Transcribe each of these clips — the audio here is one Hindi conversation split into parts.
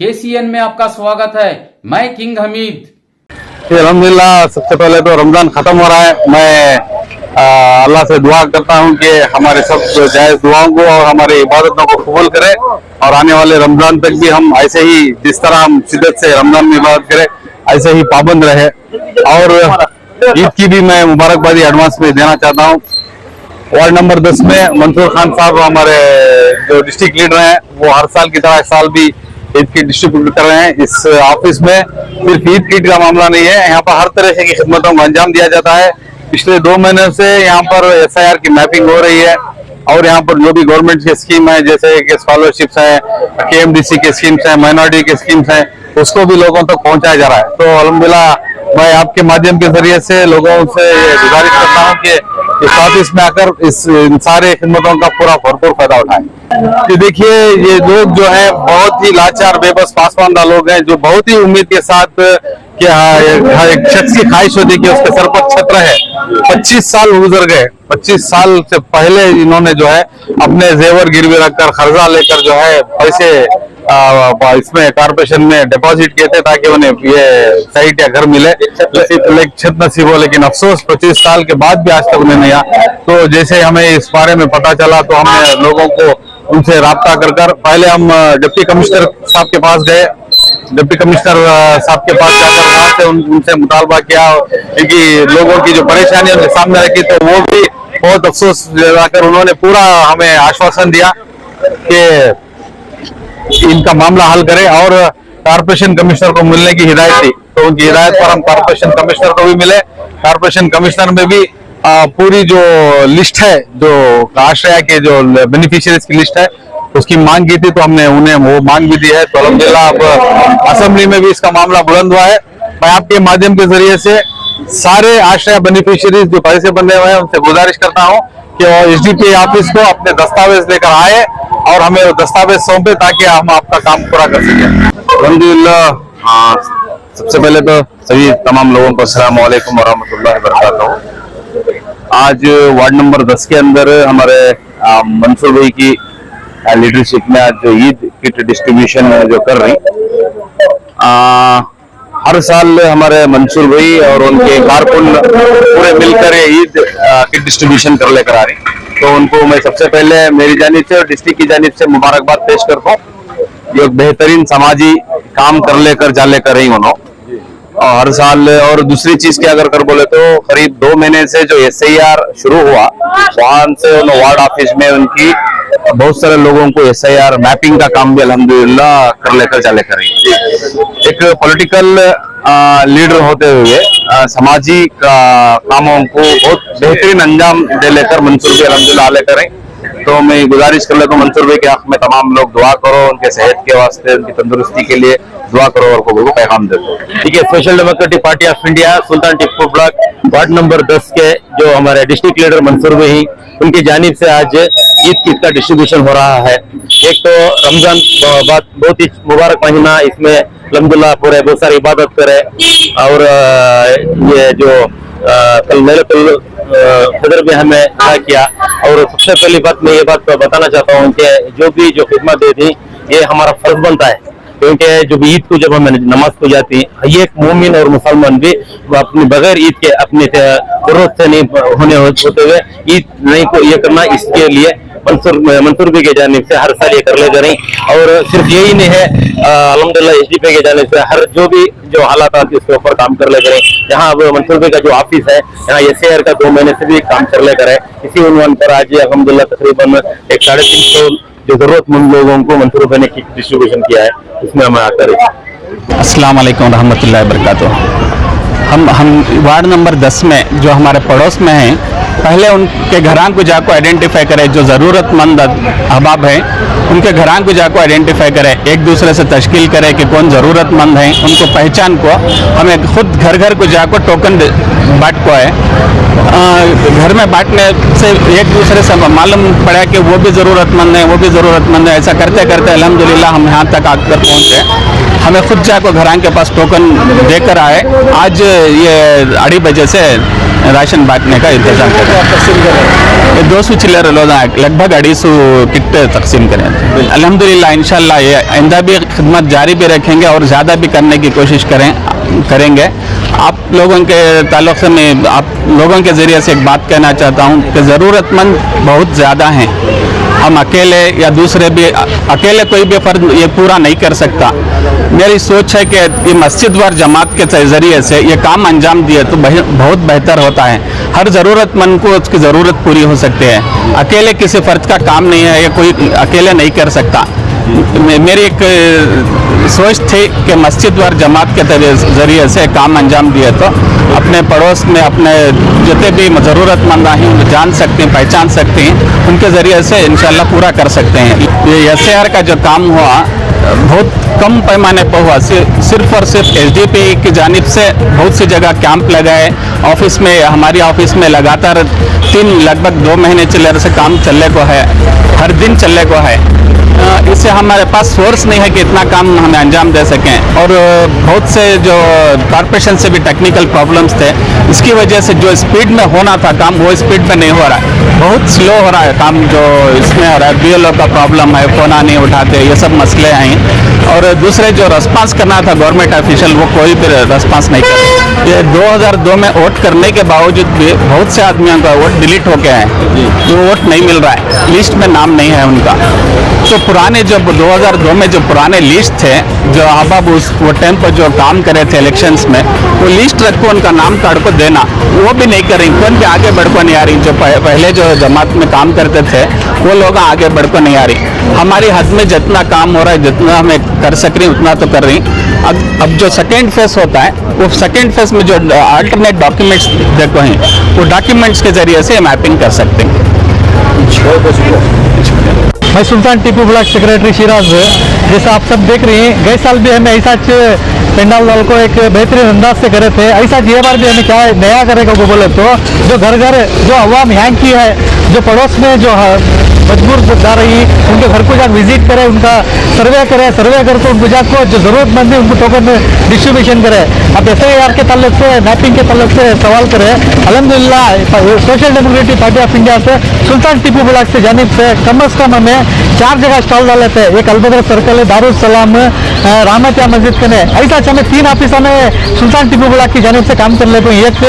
KCN में आपका स्वागत है। मैं किंग हमीद। अल्हम्दुलिल्लाह, सबसे पहले तो रमजान खत्म हो रहा है। मैं अल्लाह से दुआ करता हूं कि हमारे सब जायज दुआओं को और हमारी इबादतों को कबूल करे और आने वाले रमजान तक भी हम ऐसे ही जिस तरह हम शिद्दत से रमजान में इबादत करें ऐसे ही पाबंद रहे। और ईद की भी मैं मुबारकबादी एडवांस में देना चाहता हूँ। वार्ड नंबर 10 में मंसूर खान साहब हमारे जो डिस्ट्रिक्ट लीडर हैं, वो हर साल की तरह इस साल भी ईद किट डिस्ट्रीब्यूट कर रहे हैं। इस ऑफिस में सिर्फ ईद किट का मामला नहीं है, यहाँ पर हर तरह की खिदमतों को अंजाम दिया जाता है। पिछले 2 महीने से यहाँ पर SIR की मैपिंग हो रही है और यहाँ पर जो भी गवर्नमेंट की स्कीम है, जैसे कि स्कॉलरशिप्स हैं, KMDC के स्कीम्स हैं, माइनॉरिटी के स्कीम्स हैं, उसको भी लोगों तक पहुंचाया जा रहा है। तो अल्हम्दुलिल्लाह, मैं आपके माध्यम के जरिए से लोगों से गुजारिश करता हूँ कि इस ऑफिस में आकर इन सारे खिदमतों का पूरा भरपूर फायदा उठाएं। कि देखिए, ये लोग जो है बहुत ही लाचार, बेबस, पासमानदा लोग हैं, जो बहुत ही उम्मीद के साथ कि एक शख्स की ख्वाहिश होती कि उसके सर पर छत रहे। 25 साल गुजर गए। 25 साल से पहले इन्होंने जो है अपने जेवर गिरवी रखकर कर्जा लेकर जो है पैसे इसमें कारपोरेशन में डिपॉजिट किए थे ताकि उन्हें ये साइट या घर मिले, छत नसीब हो। लेकिन अफसोस 25 साल के बाद भी आज तक उन्हें नहीं आया। तो जैसे हमें इस बारे में पता चला तो हमने लोगों को उनसे राब्ता कर पहले हम डिप्टी कमिश्नर साहब के पास गए। डिप्टी कमिश्नर साहब के पास जाकर वहां से उनसे मुतालबा किया, क्योंकि लोगों की जो परेशानी उनके सामने रखी, तो वो भी बहुत अफसोस जताकर उन्होंने पूरा हमें आश्वासन दिया कि इनका मामला हल करे और कारपोरेशन कमिश्नर को मिलने की हिदायत दी। तो उनकी हिदायत पर हम कारपोरेशन कमिश्नर को भी मिले। कारपोरेशन कमिश्नर में भी पूरी जो लिस्ट है, जो आश्रय के जो बेनिफिशियरीज की लिस्ट है, उसकी मांग की थी, तो हमने उन्हें वो मांग भी दी है। तो अल्हम्दुलिल्लाह अब असेंबली में भी इसका मामला बुलंद हुआ है। मैं आपके माध्यम के जरिए से सारे आश्रय बेनिफिशियरीज जो पैसे बंधे हुए हैं उनसे गुजारिश करता हूँ कि SDPA ऑफिस को अपने दस्तावेज लेकर आए और हमें वो दस्तावेज सौंपे ताकि हम आपका काम पूरा कर सकें। अल्हम्दुलिल्लाह, सबसे पहले तो सभी तमाम लोगों को अस्सलाम वालेकुम वरहमतुल्लाहि वबरकातुहू। आज वार्ड नंबर 10 के अंदर हमारे मंसूर भाई की लीडरशिप में आज जो ईद किट डिस्ट्रीब्यूशन जो कर रही, हर साल हमारे मंसूर भाई और उनके कारकुन पूरे मिलकर ईद किट डिस्ट्रीब्यूशन कर लेकर आ रही। तो उनको मैं सबसे पहले मेरी जानिब से और डिस्ट्रिक्ट की जानिब से मुबारकबाद पेश करता हूँ। ये एक बेहतरीन समाजी काम कर लेकर जा लेकर रही उन्होंने हर साल। और दूसरी चीज की अगर कर बोले तो करीब 2 महीने से जो SIR शुरू हुआ, वहां से वार्ड ऑफिस में उनकी बहुत सारे लोगों को SIR मैपिंग का काम भी अल्हम्दुलिल्लाह कर लेकर जा लेकर रही। एक पॉलिटिकल लीडर होते हुए सामाजिक कामों को बहुत बेहतरीन अंजाम दे लेकर मंसूर भाई अल्हम्दुलिल्लाह लेकर रही। तो मैं गुजारिश कर लेता हूँ मंसूर भाई के हक में तमाम लोग दुआ करो, उनके सेहत के वास्ते, उनकी तंदुरुस्ती के लिए दुआ करो और को पैगाम दे दो। ठीक है। Social democratic party of India Sultan Tipu block ward number 10 के जो हमारे डिस्ट्रिक्ट लीडर मंसूर भाई, उनकी जानिब से आज ईद किट का डिस्ट्रीब्यूशन हो रहा है। एक तो रमजान बहुत ही मुबारक महीना, इसमें अल्हम्दुलिल्लाह पूरे बहुत सारी इबादत करे और ये जो कल लैलतुल क़द्र में हमें अदा किया। और सबसे पहली बात मैं ये बात बताना चाहता हूँ कि जो भी जो खिदमत दे दी, ये हमारा फर्ज बनता है, क्योंकि जब ईद को जब हमें नमाज को जाती है, ये एक मोमिन और मुसलमान भी अपने बगैर ईद के अपने जरूरत से नहीं होने होते हुए ईद नहीं को ये करना, इसके लिए मंसूर भाई की जानिब से हर साल ये कर ले जा रही। और सिर्फ यही नहीं है, अल्हम्दुलिल्लाह SDPA की जानिब से हर जो भी जो हालात आती है उसके ऊपर काम कर ले जा रही। यहाँ अब मंसूर भाई का जो ऑफिस है, यहाँ SIR का 2 महीने से भी काम कर ले कर है। इसी उन्वान पर आज अल्हम्दुलिल्लाह तकरीबन 350 जो जरूरतमंद लोगों को मंसूर भाई ने किट डिस्ट्रीब्यूशन किया है, उसमें हमें आकर। अस्सलाम वालेकुम रहमतुल्लाहि वबरकातुहू। हम वार्ड नंबर 10 में जो हमारे पड़ोस में हैं, पहले उनके घरान को जाकर आइडेंटिफाई करें, जो ज़रूरतमंद अहबाब हैं उनके घरान को जाकर आइडेंटिफाई करें, एक दूसरे से तश्कील करें कि कौन ज़रूरतमंद हैं, उनको पहचान को हमें खुद घर घर को जाकर टोकन बांट को है। घर में बांटने से एक दूसरे से मालूम पड़ा कि वो भी ज़रूरतमंद है, वो भी ज़रूरतमंद है। ऐसा करते करते अल्हम्दुलिल्लाह हम यहाँ तक आकर पहुँचे। हमें खुद जाकर घरान के पास टोकन देकर आए। आज ये 2:30 बजे से राशन बांटने का इंतजाम कर किट आप तकसीम कर रहे हैं? ये 200 चिल्लर लगभग 250 किट तकसीम करें अल्हम्दुलिल्लाह। इंशाल्लाह ये आइंदा भी खिदमत जारी भी रखेंगे और ज़्यादा भी करने की कोशिश करेंगे। आप लोगों के ताल्लुक़ से मैं आप लोगों के ज़रिए से एक बात कहना चाहता हूँ कि ज़रूरतमंद बहुत ज़्यादा हैं। हम अकेले या दूसरे भी अकेले कोई भी फ़र्द ये पूरा नहीं कर सकता। मेरी सोच है कि ये मस्जिद वर जमात के ज़रिए से ये काम अंजाम दिए तो बहुत बेहतर होता है। हर ज़रूरतमंद को उसकी ज़रूरत पूरी हो सकती है। अकेले किसी फ़र्द का काम नहीं है, ये कोई अकेले नहीं कर सकता। मेरी एक सोच थी कि मस्जिद वर जमात के ज़रिए से काम अंजाम दिए तो अपने पड़ोस में अपने जितने भी ज़रूरतमंद हैं उनको जान सकते हैं, पहचान सकते हैं, उनके ज़रिए से इंशाल्लाह पूरा कर सकते हैं। ये SAR का जो काम हुआ बहुत कम पैमाने पर हुआ, सिर्फ और सिर्फ SDP की जानिब से बहुत सी जगह कैंप लगाए। ऑफिस में हमारी ऑफिस में लगातार लगभग 2 महीने चले से काम चलने को है, हर दिन चलने को है। इससे हमारे पास सोर्स नहीं है कि इतना काम हमें अंजाम दे सकें और बहुत से जो कॉरपोरेशन से भी टेक्निकल प्रॉब्लम्स थे, इसकी वजह से जो स्पीड में होना था काम वो स्पीड में नहीं हो रहा है, बहुत स्लो हो रहा है काम जो इसमें हो रहा है। BLO का प्रॉब्लम है, फ़ोन नहीं उठाते, ये सब मसले हैं। और दूसरे जो रेस्पॉन्स करना था गवर्नमेंट ऑफिशियल वो कोई भी रेस्पॉन्स नहीं कर रहे। ये 2002 में वोट करने के बावजूद भी बहुत से आदमियों का वोट डिलीट हो गया है, जो वोट नहीं मिल रहा है, लिस्ट में नाम नहीं है उनका। तो पुराने जो 2002 में जो पुराने लिस्ट थे जो अहबाब वो टाइम पर जो काम करे थे इलेक्शंस में, वो लिस्ट रख को उनका नाम कार्ड को देना वो भी नहीं कर रही, कौन भी आगे बढ़ को नहीं आ रही। जो पहले जो जमात में काम करते थे वो लोग आगे बढ़ को नहीं आ रही। हमारी हद में जितना काम हो रहा है, जितना हमें कर सक रही उतना तो कर रही। अब जो सेकेंड फेज होता है वो सेकेंड फेज में जो अल्टरनेट डॉक्यूमेंट्स देखो हैं वो डॉक्यूमेंट्स के जरिए से मैपिंग कर सकते हैं। मैं सुल्तान टीपू ब्लॉक सेक्रेटरी शिराज। जैसा आप सब देख रहे हैं, गए साल भी हमें ऐसा पेंडाल वाल को एक बेहतरीन अंदाज से करे थे, ऐसा ये बार भी हमें क्या नया करेगा वो बोले तो जो घर घर जो अवाम यहाँ की है, जो पड़ोस में जो मजबूर जा रही उनके घर को जाकर विजिट करे, उनका सर्वे करके उनको जाकर जो ज़रूरतमंद है उनको टोकन डिस्ट्रीब्यूशन करे। अब SAR के ताल्लुक से मैपिंग के ताल्लुक से सवाल करे, अल्हम्दुलिल्लाह social democratic party of India से सुल्तान टीपू ब्लॉक से जानिब से कम अज़ कम हमें 4 जगह स्टॉल डाले थे। एक अलबदर सर्कल है, दारुल सलाम, रहमतिया मस्जिद के ने, ऐसा हमें 3 ऑफिस में सुल्तान टीपू ब्लॉक की जानिब से काम कर ले कोई। एक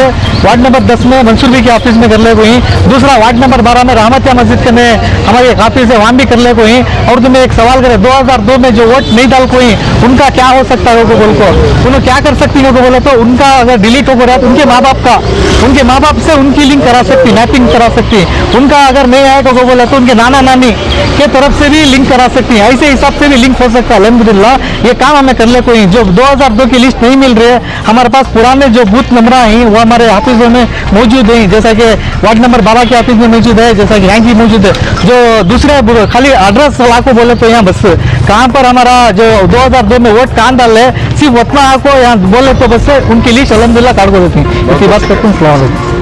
वार्ड नंबर 10 में मंसूर भी के ऑफिस में कर ले कोई, दूसरा वार्ड नंबर 12 में रहमतिया मस्जिद के ने हमारी एक ऑफिस है वहाँ भी कर ले कोई। और तुम्हें एक सवाल करे, 2002 में जो वोट नहीं डाल कोई उनका क्या हो सकता है को बोल को उन्हें क्या कर सकती है को बोले तो उनका अगर डिलीट हो रहा है तो उनके माँ बाप से उनकी लिंक करा सकती, मैपिंग करा सकती। उनका अगर नहीं आएगा को बोले तो उनके नाना नानी के तरफ से भी लिंक करा सकती है, ऐसे हिसाब से भी लिंक हो सकता है। अल्हम्दुलिल्लाह ये काम हमें कर ले कोई। जो 2002 की लिस्ट नहीं मिल रही है, हमारे पास पुराने जो बूथ नंबर हैं वो हमारे ऑफिसों में मौजूद हैं, जैसा कि वार्ड नंबर 12 के ऑफिस में मौजूद है, जैसा कि यहाँ की मौजूद है। जो दूसरे खाली एड्रेस को बोले तो यहाँ बस कहाँ पर हमारा जो 2002 में वोट कहाँ डाल है सिर्फ उतना को यहाँ बोले तो बस उनकी लिस्ट अल्हम्दुलिल्लाह कार्ड को देती है। इसी बात करते हैं। अस्सलाम वालेकुम।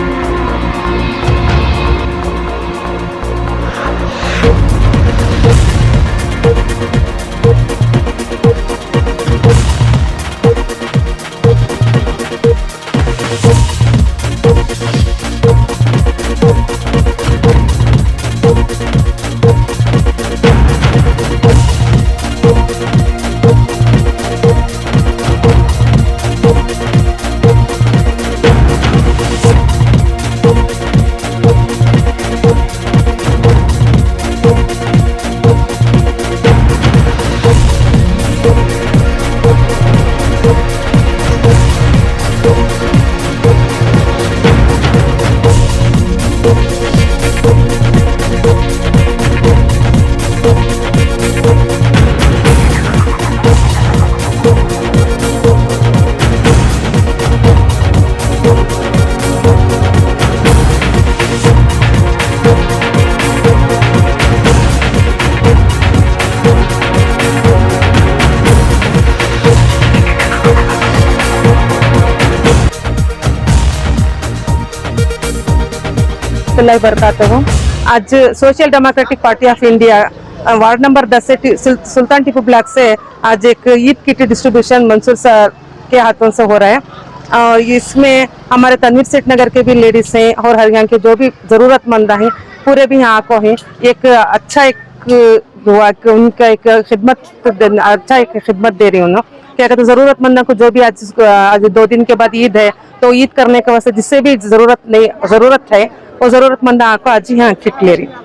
बरकातहू। आज social democratic party of India ward number 10 से सुल्तान टीपू ब्लॉक से आज एक Eid kit distribution Mansoor sir के हाथों से हो रहा है। और इसमें हमारे तनवीर सेठ नगर के भी लेडीज हैं और हरियाणा के जो भी जरूरतमंद हैं पूरे भी यहाँ को हैं। एक अच्छा एक हुआ कि उनका एक खिदमत दे रही हूँ क्या कहते जरूरतमंदों को जो भी आज 2 दिन के बाद ईद है तो ईद करने के वास्ते जिससे भी जरूरत है वो जरूरतमंद को आज यहाँ किट ले रही।